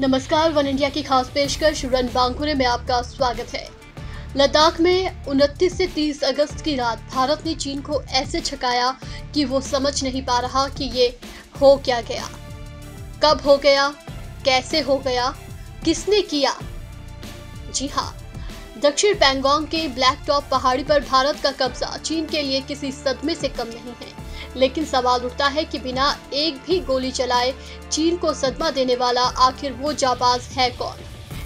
नमस्कार, one India की खास पेशकश रन बांकुरे में आपका स्वागत है। लद्दाख में 29 से 30 अगस्त की रात भारत ने चीन को ऐसे छकाया कि वो समझ नहीं पा रहा कि ये हो क्या गया, कब हो गया, कैसे हो गया, किसने किया। जी हाँ, दक्षिण पैंगोंग के ब्लैक टॉप पहाड़ी पर भारत का कब्जा चीन के लिए किसी सदमे से कम नहीं है। लेकिन सवाल उठता है कि बिना एक भी गोली चलाए चीन को सदमा देने वाला आखिर वो जाबाज है कौन।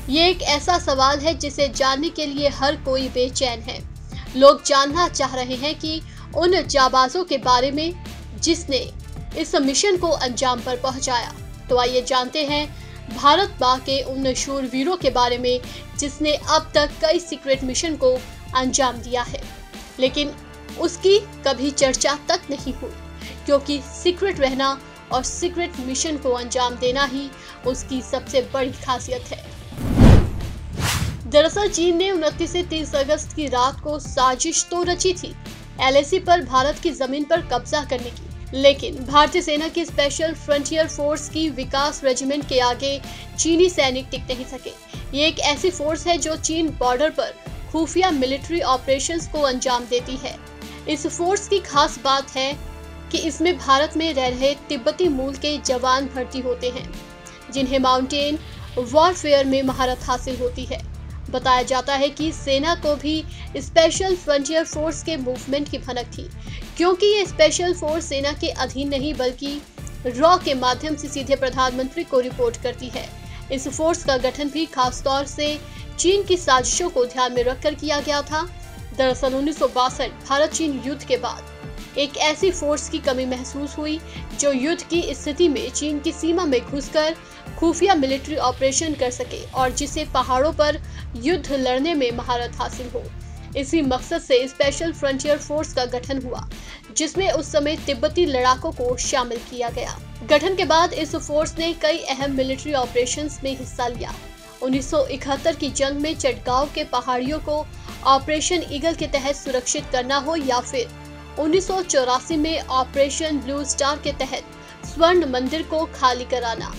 ये एक ऐसा सवाल है जिसे जानने के लिए हर कोई बेचैन है। लोग जानना चाह रहे हैं कि उन जाबाजों के बारे में जिसने इस मिशन को अंजाम पर पहुंचाया। तो आइए जानते हैं भारत माँ के उन शूरवीरों के बारे में जिसने अब तक कई सीक्रेट मिशन को अंजाम दिया है, लेकिन उसकी कभी चर्चा तक नहीं हुई, क्योंकि सीक्रेट रहना और सीक्रेट मिशन को अंजाम देना ही उसकी सबसे बड़ी खासियत है। दरअसल चीन ने 29 से 30 अगस्त की रात को साजिश तो रची थी एलएसी पर भारत की जमीन पर कब्जा करने की, लेकिन भारतीय सेना की स्पेशल फ्रंटियर फोर्स की विकास रेजिमेंट के आगे चीनी सैनिक टिक नहीं सके। ये एक ऐसी फोर्स है जो चीन बॉर्डर पर खुफिया मिलिट्री ऑपरेशंस को अंजाम देती है। इस फोर्स की खास बात है कि इसमें भारत में रह रहे तिब्बती मूल के जवान भर्ती होते हैं, जिन्हें माउंटेन वॉरफेयर में महारत हासिल होती है। बताया जाता है कि सेना को भी स्पेशल फ्रंटियर फोर्स के मूवमेंट की भनक थी, क्योंकि ये स्पेशल फोर्स सेना के अधीन नहीं बल्कि रॉ के माध्यम से सीधे प्रधानमंत्री को रिपोर्ट करती है। इस फोर्स का गठन भी खास तौर से चीन की साजिशों को ध्यान में रखकर किया गया था। दरअसल 1962 भारत चीन युद्ध के बाद एक ऐसी फोर्स की कमी महसूस हुई जो युद्ध की स्थिति में चीन की सीमा में घुसकर खुफिया मिलिट्री ऑपरेशन कर सके और जिसे पहाड़ों पर युद्ध लड़ने में महारत हासिल हो। इसी मकसद से स्पेशल फ्रंटियर फोर्स का गठन हुआ, जिसमें उस समय तिब्बती लड़ाकों को शामिल किया गया। गठन के बाद इस फोर्स ने कई अहम मिलिट्री ऑपरेशंस में हिस्सा लिया। 1971 की जंग में चटगांव के पहाड़ियों को ऑपरेशन ईगल के तहत सुरक्षित करना हो, या फिर 1984 में ऑपरेशन ब्लू स्टार के तहत स्वर्ण मंदिर को खाली कराना,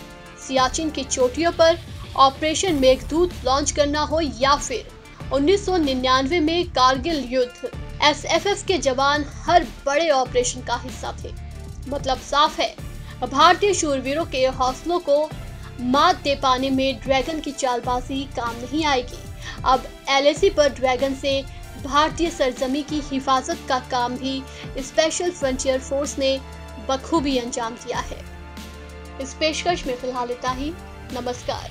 सियाचिन की चोटियों पर ऑपरेशन मेघदूत लॉन्च करना हो, या फिर 1999 में कारगिल युद्ध, एसएफएफ के जवान हर बड़े ऑपरेशन का हिस्सा थे। मतलब साफ है, भारतीय शूरवीरों के हौसलों को मात दे पाने में ड्रैगन की चालबाजी काम नहीं आएगी। अब एलएसी पर ड्रैगन से भारतीय सरजमी की हिफाजत का काम भी स्पेशल फ्रंटियर फोर्स ने बखूबी अंजाम दिया है। इस पेशकश में फिलहाल इतना ही। नमस्कार।